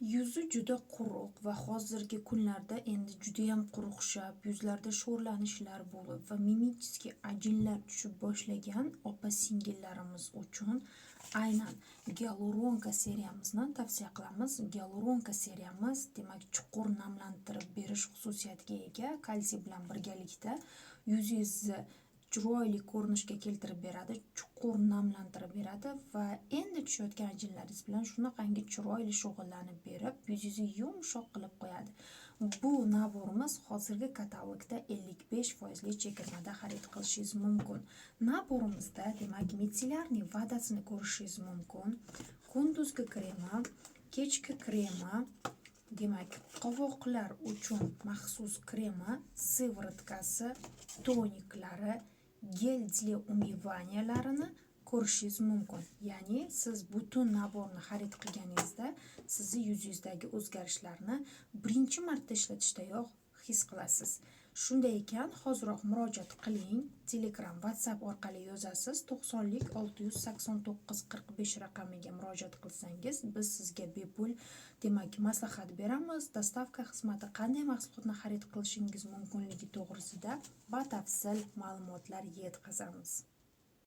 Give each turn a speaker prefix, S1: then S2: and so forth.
S1: Yuzi juda quruq va hozirgi kunlarda endi judayam quruqshab, yuzlarda sho'rlanishlar bo'lib va mimический ajinlar tushib boshlagan opa-singillarimiz uchun aynan gialuronka seriyamizni tavsiya qilamiz. Gialuronka seriyamiz demak chuqur namlantirib berish xususiyatiga ega, kalsiy bilan birgalikda yuzingizni chiroyli ko'rinishga keltirib beradi, chuqur namlantirib beradi va endi tushayotgan ajinlaringiz bilan shunaqangi chiroyli shug'ullanib berib, yuzingizni yumshoq qilib qo'yadi. Bu naborimiz hozirgi katalogda 55% chegirmada xarid qilishingiz mumkin. Naborimizda demak mitsillarning vadasini ko'rishingiz mumkin. Kunduzgi krema, kechki krema, demak qovoqlar uchun maxsus krema, sivorotkasi, toniklari, gel для умываниялаrini ko'rishingiz mumkin. Ya'ni siz butun naborni xarid qilganingizda sizni yuzingizdagi o'zgarishlarni birinchi marta ishlatishdayoq his qilasiz. Shunday ekan, hoziroq murojaat qiling. Telegram, WhatsApp orqali yozasiz. 90lik 689 45 raqamiga murojaat qilsangiz, biz sizga bepul demak maslahat beramiz. Dostavka xizmati qanday mahsulotni xarid qilishingiz mumkinligi to'g'risida batafsil ma'lumotlar yetkazamiz.